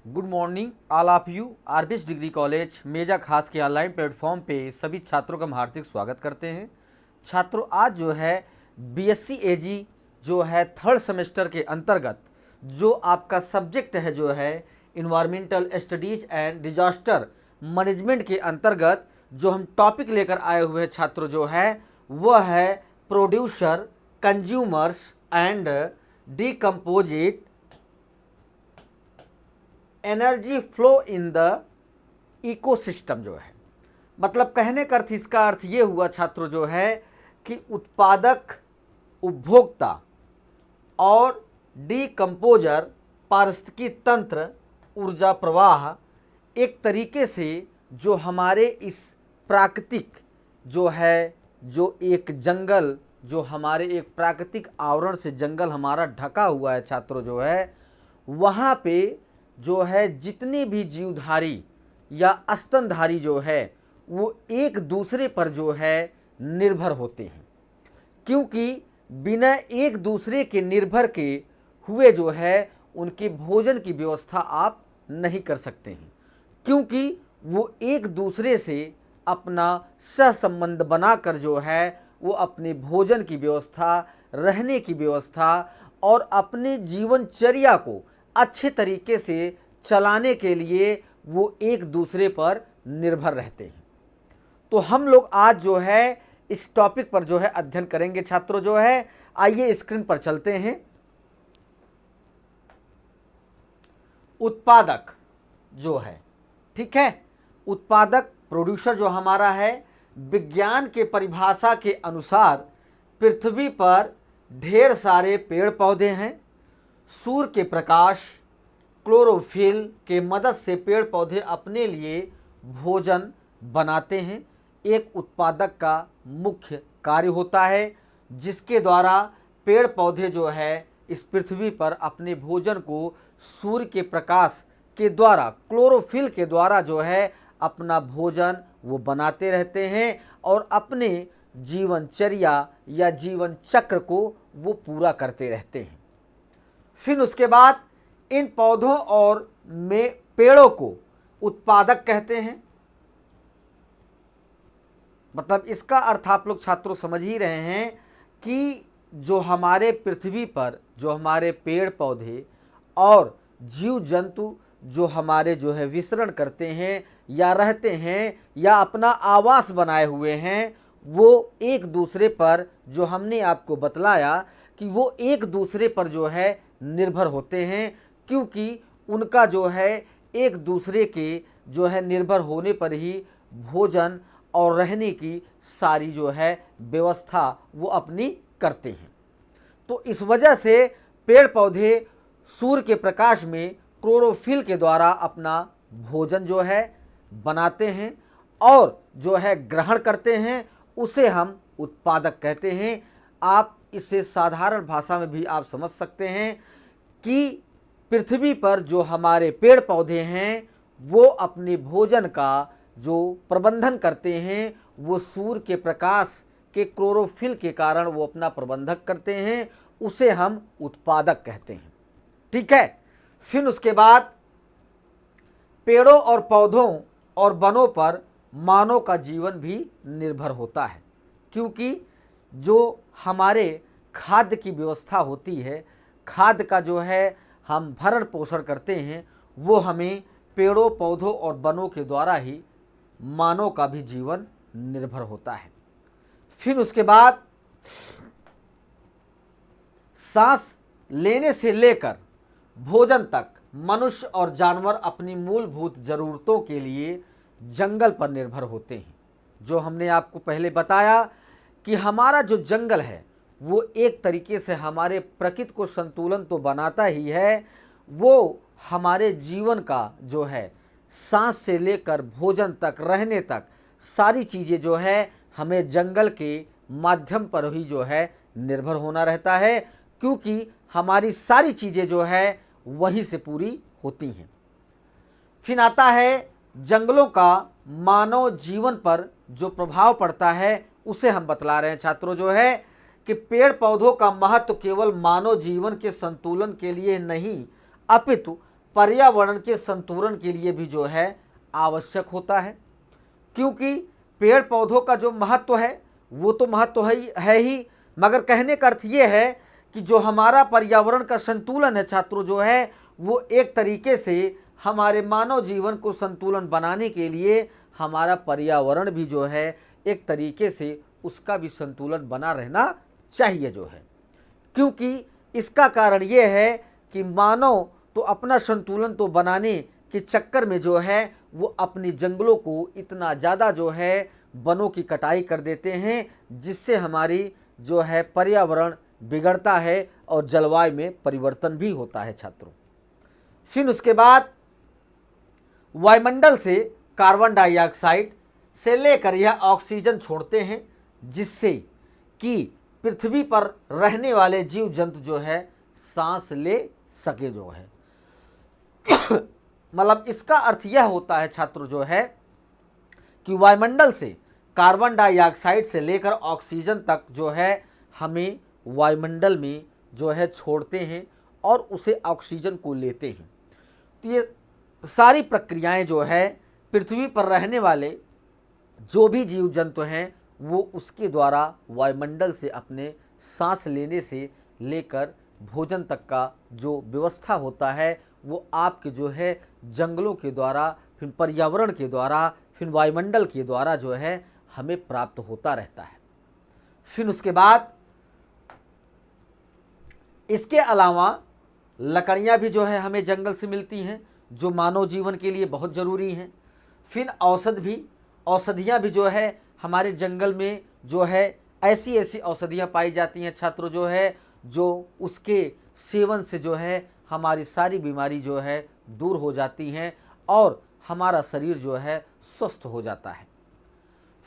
Good morning all of you. RBS degree college Meja खास के online platform पे सभी छात्रों का हम हार्दिक स्वागत करते हैं। छात्रों, आज जो है बीएससी एजी जो है थर्ड सेमेस्टर के अंतर्गत जो आपका सब्जेक्ट है जो है environmental studies and disaster management के अंतर्गत जो हम टॉपिक लेकर आए हुए हैं छात्रों जो है वह है producer, consumers and decomposite energy flow in the ecosystem जो है। मतलब कहने का अर्थ, इसका अर्थ ये हुआ छात्रों जो है कि उत्पादक, उपभोक्ता और डीकम्पोजर पारिस्थितिकी तंत्र, ऊर्जा प्रवाह एक तरीके से जो हमारे इस प्राकृतिक जो है, जो एक जंगल, जो हमारे एक प्राकृतिक आवरण से जंगल हमारा ढका हुआ है छात्रों जो है, वहाँ पे जो है जितने भी जीवधारी या स्तनधारी जो है वो एक दूसरे पर जो है निर्भर होते हैं, क्योंकि बिना एक दूसरे के निर्भर के हुए जो है उनके भोजन की व्यवस्था आप नहीं कर सकते हैं, क्योंकि वो एक दूसरे से अपना सहसंबंध बनाकर जो है वो अपने भोजन की व्यवस्था, रहने की व्यवस्था और अपने जीवनचर्या को अच्छे तरीके से चलाने के लिए वो एक दूसरे पर निर्भर रहते हैं। तो हम लोग आज जो है इस टॉपिक पर जो है अध्ययन करेंगे छात्रों जो है। आइए स्क्रीन पर चलते हैं। उत्पादक जो है, ठीक है, उत्पादक प्रोड्यूसर जो हमारा है, विज्ञान के परिभाषा के अनुसार पृथ्वी पर ढेर सारे पेड़ पौधे हैं। सूर्य के प्रकाश, क्लोरोफिल के मदद से पेड़ पौधे अपने लिए भोजन बनाते हैं। एक उत्पादक का मुख्य कार्य होता है जिसके द्वारा पेड़ पौधे जो है इस पृथ्वी पर अपने भोजन को सूर्य के प्रकाश के द्वारा, क्लोरोफिल के द्वारा जो है अपना भोजन वो बनाते रहते हैं और अपने जीवनचर्या या जीवन चक्र को वो पूरा करते रहते हैं। फिर उसके बाद इन पौधों और में पेड़ों को उत्पादक कहते हैं। मतलब इसका अर्थ आप लोग छात्रों समझ ही रहे हैं कि जो हमारे पृथ्वी पर जो हमारे पेड़ पौधे और जीव जंतु जो हमारे जो है विचरण करते हैं या रहते हैं या अपना आवास बनाए हुए हैं, वो एक दूसरे पर जो हमने आपको बतलाया कि वो एक दूसरे पर जो है निर्भर होते हैं, क्योंकि उनका जो है एक दूसरे के जो है निर्भर होने पर ही भोजन और रहने की सारी जो है व्यवस्था वो अपनी करते हैं। तो इस वजह से पेड़ पौधे सूर्य के प्रकाश में क्लोरोफिल के द्वारा अपना भोजन जो है बनाते हैं और जो है ग्रहण करते हैं, उसे हम उत्पादक कहते हैं। आप इसे साधारण भाषा में भी आप समझ सकते हैं कि पृथ्वी पर जो हमारे पेड़ पौधे हैं वो अपने भोजन का जो प्रबंधन करते हैं वो सूर्य के प्रकाश के क्लोरोफिल के कारण वो अपना प्रबंधक करते हैं, उसे हम उत्पादक कहते हैं, ठीक है। फिर उसके बाद पेड़ों और पौधों और वनों पर मानव का जीवन भी निर्भर होता है, क्योंकि जो हमारे खाद्य की व्यवस्था होती है, खाद्य का जो है हम भरण पोषण करते हैं, वो हमें पेड़ों, पौधों और वनों के द्वारा ही मानव का भी जीवन निर्भर होता है। फिर उसके बाद सांस लेने से लेकर भोजन तक मनुष्य और जानवर अपनी मूलभूत ज़रूरतों के लिए जंगल पर निर्भर होते हैं। जो हमने आपको पहले बताया कि हमारा जो जंगल है वो एक तरीके से हमारे प्रकृति को संतुलन तो बनाता ही है, वो हमारे जीवन का जो है सांस से लेकर भोजन तक, रहने तक सारी चीज़ें जो है हमें जंगल के माध्यम पर ही जो है निर्भर होना रहता है, क्योंकि हमारी सारी चीज़ें जो है वहीं से पूरी होती हैं। फिर आता है जंगलों का मानव जीवन पर जो प्रभाव पड़ता है, उसे हम बतला रहे हैं छात्रों जो है कि पेड़ पौधों का महत्व केवल मानव जीवन के संतुलन के लिए नहीं अपितु पर्यावरण के संतुलन के लिए भी जो है आवश्यक होता है। क्योंकि पेड़ पौधों का जो महत्व है वो तो महत्व है ही, मगर कहने का अर्थ ये है कि जो हमारा पर्यावरण का संतुलन है छात्रों जो है, वो एक तरीके से हमारे मानव जीवन को संतुलन बनाने के लिए हमारा पर्यावरण भी जो है एक तरीके से उसका भी संतुलन बना रहना चाहिए जो है। क्योंकि इसका कारण ये है कि मानव तो अपना संतुलन तो बनाने के चक्कर में जो है वो अपनी जंगलों को इतना ज़्यादा जो है वनों की कटाई कर देते हैं, जिससे हमारी जो है पर्यावरण बिगड़ता है और जलवायु में परिवर्तन भी होता है छात्रों। फिर उसके बाद वायुमंडल से कार्बन डाइऑक्साइड से लेकर यह ऑक्सीजन छोड़ते हैं, जिससे कि पृथ्वी पर रहने वाले जीव जंतु जो है सांस ले सके जो है। मतलब इसका अर्थ यह होता है छात्रों जो है कि वायुमंडल से कार्बन डाइऑक्साइड से लेकर ऑक्सीजन तक जो है हमें वायुमंडल में जो है छोड़ते हैं और उसे ऑक्सीजन को लेते हैं। तो ये सारी प्रक्रियाएं जो है पृथ्वी पर रहने वाले जो भी जीव जंतु हैं वो उसके द्वारा वायुमंडल से अपने सांस लेने से लेकर भोजन तक का जो व्यवस्था होता है वो आपके जो है जंगलों के द्वारा, फिर पर्यावरण के द्वारा, फिर वायुमंडल के द्वारा जो है हमें प्राप्त होता रहता है। फिर उसके बाद इसके अलावा लकड़ियाँ भी जो है हमें जंगल से मिलती हैं, जो मानव जीवन के लिए बहुत ज़रूरी हैं। फिर औषधियाँ भी जो है हमारे जंगल में जो है ऐसी औषधियाँ पाई जाती हैं छात्रों जो है, जो उसके सेवन से जो है हमारी सारी बीमारी जो है दूर हो जाती हैं और हमारा शरीर जो है स्वस्थ हो जाता है।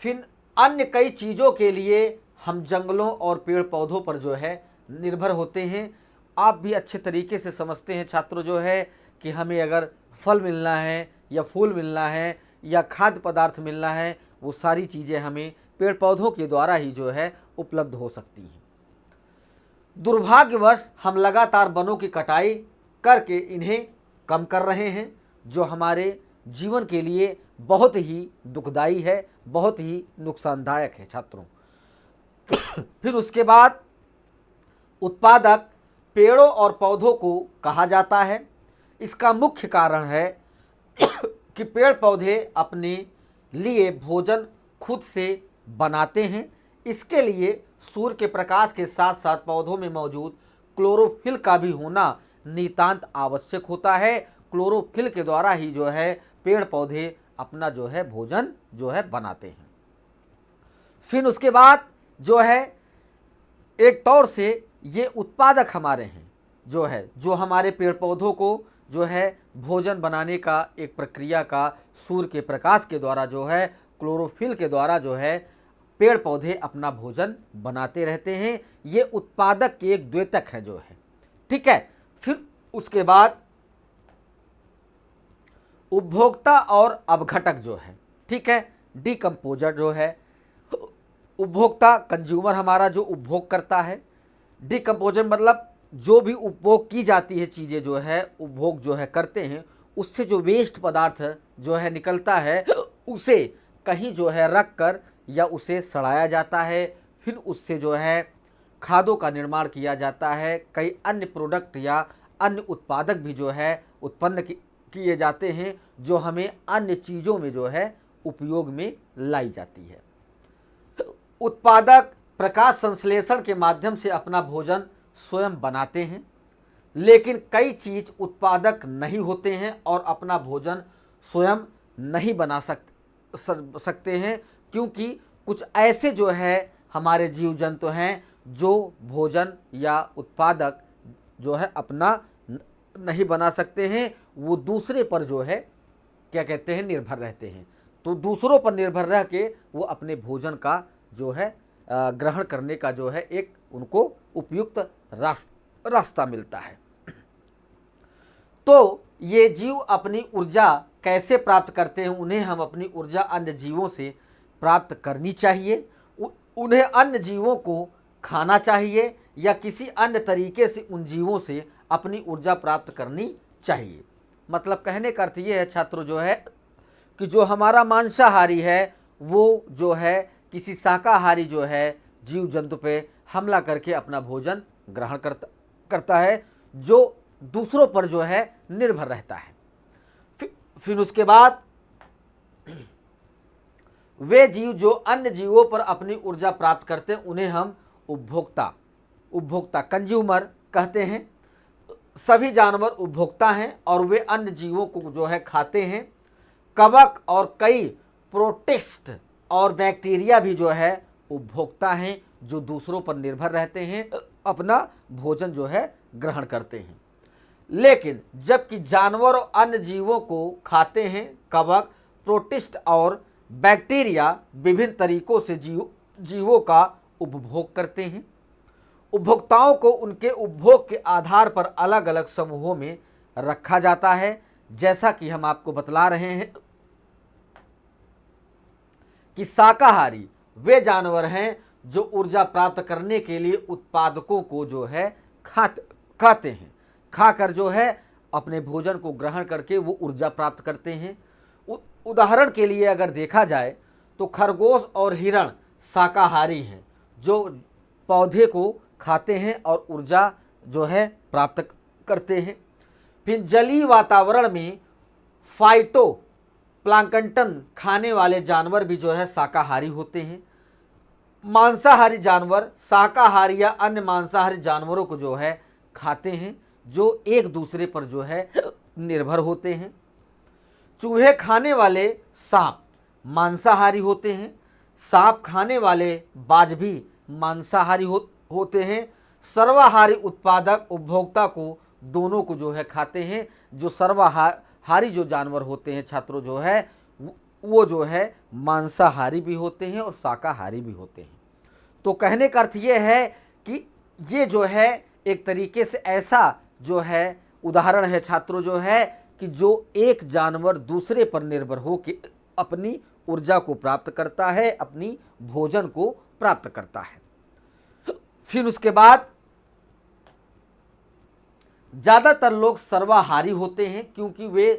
फिर अन्य कई चीज़ों के लिए हम जंगलों और पेड़ पौधों पर जो है निर्भर होते हैं। आप भी अच्छे तरीके से समझते हैं छात्रों जो है कि हमें अगर फल मिलना है या फूल मिलना है या खाद्य पदार्थ मिलना है, वो सारी चीज़ें हमें पेड़ पौधों के द्वारा ही जो है उपलब्ध हो सकती हैं। दुर्भाग्यवश हम लगातार वनों की कटाई करके इन्हें कम कर रहे हैं, जो हमारे जीवन के लिए बहुत ही दुखदाई है, बहुत ही नुकसानदायक है छात्रों। फिर उसके बाद उत्पादक पेड़ों और पौधों को कहा जाता है। इसका मुख्य कारण है कि पेड़ पौधे अपने लिए भोजन खुद से बनाते हैं। इसके लिए सूर्य के प्रकाश के साथ साथ पौधों में मौजूद क्लोरोफिल का भी होना नितांत आवश्यक होता है। क्लोरोफिल के द्वारा ही जो है पेड़ पौधे अपना जो है भोजन जो है बनाते हैं। फिर उसके बाद जो है एक तौर से ये उत्पादक हमारे हैं जो है, जो हमारे पेड़ पौधों को जो है भोजन बनाने का एक प्रक्रिया का सूर्य के प्रकाश के द्वारा जो है क्लोरोफिल के द्वारा जो है पेड़ पौधे अपना भोजन बनाते रहते हैं। ये उत्पादक के एक द्योतक है जो है, ठीक है। फिर उसके बाद उपभोक्ता और अपघटक जो है, ठीक है, डिकम्पोजर जो है। उपभोक्ता कंज्यूमर हमारा जो उपभोग करता है, डिकम्पोजर मतलब जो भी उपभोग की जाती है चीज़ें जो है उपभोग जो है करते हैं, उससे जो वेस्ट पदार्थ जो है निकलता है उसे कहीं जो है रख कर या उसे सड़ाया जाता है। फिर उससे जो है खादों का निर्माण किया जाता है। कई अन्य प्रोडक्ट या अन्य उत्पादक भी जो है उत्पन्न किए जाते हैं, जो हमें अन्य चीज़ों में जो है उपयोग में लाई जाती है। उत्पादक प्रकाश संश्लेषण के माध्यम से अपना भोजन स्वयं बनाते हैं, लेकिन कई चीज़ उत्पादक नहीं होते हैं और अपना भोजन स्वयं नहीं बना सकते हैं, क्योंकि कुछ ऐसे जो है हमारे जीव जंतु हैं जो भोजन या उत्पादक जो है अपना नहीं बना सकते हैं। वो दूसरे पर जो है क्या कहते हैं निर्भर रहते हैं। तो दूसरों पर निर्भर रह के वो अपने भोजन का जो है ग्रहण करने का जो है एक उनको उपयुक्त रास्ता मिलता है। तो ये जीव अपनी ऊर्जा कैसे प्राप्त करते हैं? उन्हें हम अपनी ऊर्जा अन्य जीवों से प्राप्त करनी चाहिए। उन्हें अन्य जीवों को खाना चाहिए या किसी अन्य तरीके से उन जीवों से अपनी ऊर्जा प्राप्त करनी चाहिए। मतलब कहने का अर्थ ये है छात्रों जो है कि जो हमारा मांसाहारी है वो जो है किसी शाकाहारी जो है जीव जंतु पे हमला करके अपना भोजन ग्रहण करता है, जो दूसरों पर जो है निर्भर रहता है। फिर उसके बाद वे जीव जो अन्य जीवों पर अपनी ऊर्जा प्राप्त करते हैं उन्हें हम उपभोक्ता कंज्यूमर कहते हैं। सभी जानवर उपभोक्ता हैं और वे अन्य जीवों को जो है खाते हैं। कवक और कई प्रोटिस्ट और बैक्टीरिया भी जो है उपभोक्ता हैं, जो दूसरों पर निर्भर रहते हैं, अपना भोजन जो है ग्रहण करते हैं। लेकिन जबकि जानवर और अन्य जीवों को खाते हैं, कवक, प्रोटिस्ट और बैक्टीरिया विभिन्न तरीकों से जीवों का उपभोग करते हैं। उपभोक्ताओं को उनके उपभोग के आधार पर अलग अलग समूहों में रखा जाता है। जैसा कि हम आपको बतला रहे हैं कि शाकाहारी वे जानवर हैं जो ऊर्जा प्राप्त करने के लिए उत्पादकों को जो है खाते हैं, खाकर जो है अपने भोजन को ग्रहण करके वो ऊर्जा प्राप्त करते हैं। उदाहरण के लिए अगर देखा जाए तो खरगोश और हिरण शाकाहारी हैं जो पौधे को खाते हैं और ऊर्जा जो है प्राप्त करते हैं। फिर जलीय वातावरण में फाइटो प्लांकटन खाने वाले जानवर भी जो है शाकाहारी होते हैं। मांसाहारी जानवर शाकाहारी या अन्य मांसाहारी जानवरों को जो है खाते हैं, जो एक दूसरे पर जो है निर्भर होते हैं। चूहे खाने वाले सांप मांसाहारी होते हैं। सांप खाने वाले बाज भी मांसाहारी होते हैं। सर्वाहारी उत्पादक उपभोक्ता को दोनों को जो है खाते हैं। जो सर्वाहारी जो जानवर होते हैं छात्रों जो है वो जो है मांसाहारी भी होते हैं और शाकाहारी भी होते हैं। तो कहने का अर्थ ये है कि ये जो है एक तरीके से ऐसा जो है उदाहरण है छात्रों जो है कि जो एक जानवर दूसरे पर निर्भर हो के अपनी ऊर्जा को प्राप्त करता है, अपनी भोजन को प्राप्त करता है। फिर उसके बाद ज़्यादातर लोग सर्वाहारी होते हैं क्योंकि वे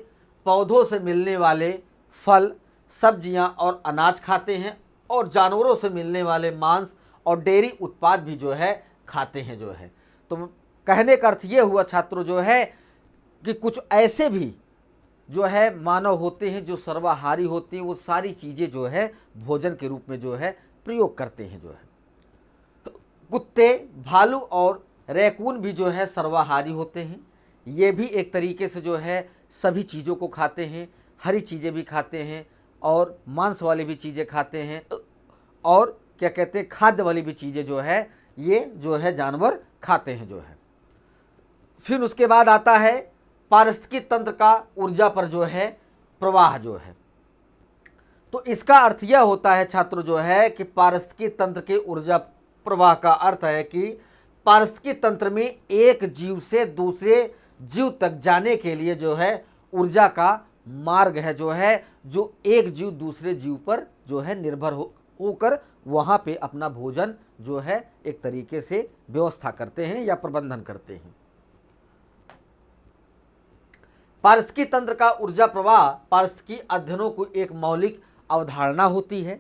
पौधों से मिलने वाले फल, सब्जियां और अनाज खाते हैं और जानवरों से मिलने वाले मांस और डेयरी उत्पाद भी जो है खाते हैं जो है। तो कहने का अर्थ ये हुआ छात्रों जो है कि कुछ ऐसे भी जो है मानव होते हैं जो सर्वाहारी होते हैं, वो सारी चीज़ें जो है भोजन के रूप में जो है प्रयोग करते हैं जो है। कुत्ते, भालू और रैकून भी जो है सर्वाहारी होते हैं। ये भी एक तरीके से जो है सभी चीज़ों को खाते हैं, हरी चीज़ें भी खाते हैं और मांस वाली भी चीज़ें खाते हैं और क्या कहते हैं खाद्य वाली भी चीज़ें जो है ये जो है जानवर खाते हैं जो है। फिर उसके बाद आता है पारिस्थितिकी तंत्र का ऊर्जा पर जो है प्रवाह जो है। तो इसका अर्थ यह होता है छात्रों जो है कि पारिस्थितिकी तंत्र के ऊर्जा प्रवाह का अर्थ है कि पारिस्थितिकी तंत्र में एक जीव से दूसरे जीव तक जाने के लिए जो है ऊर्जा का मार्ग है जो है, जो एक जीव दूसरे जीव पर जो है निर्भर होकर वहाँ पे अपना भोजन जो है एक तरीके से व्यवस्था करते हैं या प्रबंधन करते हैं। पारिस्थितिकी तंत्र का ऊर्जा प्रवाह पारिस्थितिकी अध्ययनों को एक मौलिक अवधारणा होती है।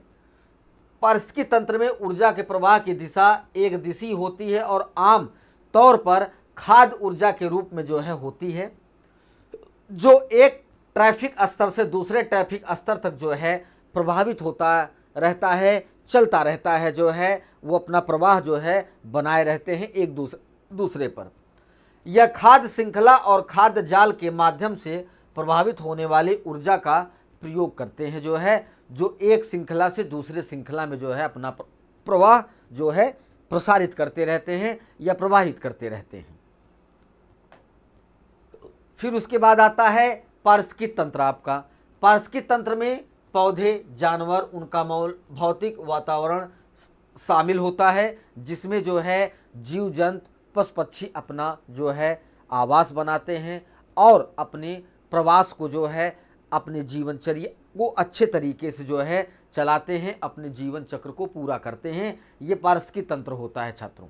पारिस्थितिकी तंत्र में ऊर्जा के प्रवाह की दिशा एक दिशी होती है और आम तौर पर खाद्य ऊर्जा के रूप में जो है होती है, जो एक ट्रैफिक स्तर से दूसरे ट्रैफिक स्तर तक जो है प्रभावित होता रहता है, चलता रहता है जो है, वो अपना प्रवाह जो है बनाए रहते हैं एक दूसरे पर। यह खाद्य श्रृंखला और खाद्य जाल के माध्यम से प्रभावित होने वाली ऊर्जा का प्रयोग करते हैं जो है, जो एक श्रृंखला से दूसरे श्रृंखला में जो है अपना प्रवाह जो है प्रसारित करते रहते हैं या प्रवाहित करते रहते हैं। फिर उसके बाद आता है पारिस्थितिकी तंत्र। आपका पारिस्थितिकी तंत्र में पौधे, जानवर, उनका भौतिक वातावरण शामिल होता है, जिसमें जो है जीव जंतु, पशु पक्षी अपना जो है आवास बनाते हैं और अपने प्रवास को जो है अपने जीवनचर्या को अच्छे तरीके से जो है चलाते हैं, अपने जीवन चक्र को पूरा करते हैं। ये पारिस्थितिकी तंत्र होता है छात्रों।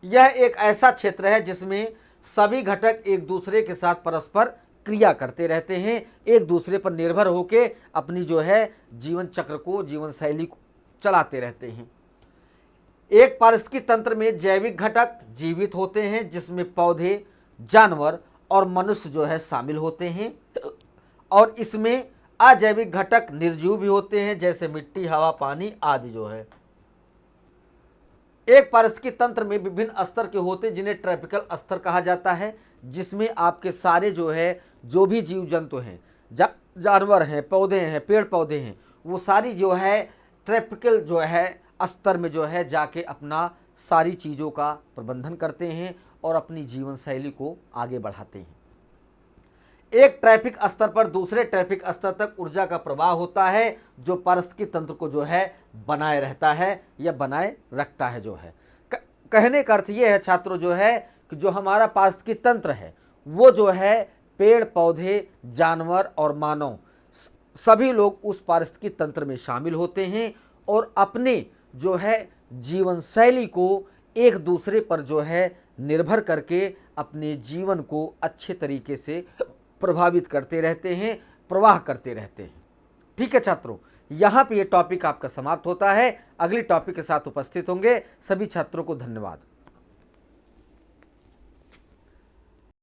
यह एक ऐसा क्षेत्र है जिसमें सभी घटक एक दूसरे के साथ परस्पर क्रिया करते रहते हैं, एक दूसरे पर निर्भर होकर अपनी जो है जीवन चक्र को, जीवन शैली को चलाते रहते हैं। एक पारिस्थितिकी तंत्र में जैविक घटक जीवित होते हैं, जिसमें पौधे, जानवर और मनुष्य जो है शामिल होते हैं, और इसमें अजैविक घटक निर्जीव भी होते हैं, जैसे मिट्टी, हवा, पानी आदि जो है। एक पारिस्थितिकी तंत्र में विभिन्न स्तर के होते हैं, जिन्हें ट्रॉपिकल स्तर कहा जाता है, जिसमें आपके सारे जो है, जो भी जीव जंतु हैं, जानवर हैं, पौधे हैं, पेड़ पौधे हैं, वो सारी जो है ट्रॉपिकल जो है स्तर में जो है जाके अपना सारी चीज़ों का प्रबंधन करते हैं और अपनी जीवन शैली को आगे बढ़ाते हैं। एक ट्रैफिक स्तर पर दूसरे ट्रैफिक स्तर तक ऊर्जा का प्रवाह होता है, जो पारिस्थितिकी तंत्र को जो है बनाए रहता है या बनाए रखता है जो है। कहने का अर्थ ये है छात्रों जो है कि जो हमारा पारिस्थितिकी तंत्र है वो जो है पेड़ पौधे, जानवर और मानव सभी लोग उस पारिस्थितिकी तंत्र में शामिल होते हैं और अपने जो है जीवन शैली को एक दूसरे पर जो है निर्भर करके अपने जीवन को अच्छे तरीके से प्रभावित करते रहते हैं, प्रवाह करते रहते हैं। ठीक है छात्रों, यहाँ पे ये टॉपिक आपका समाप्त होता है। अगली टॉपिक के साथ उपस्थित होंगे। सभी छात्रों को धन्यवाद।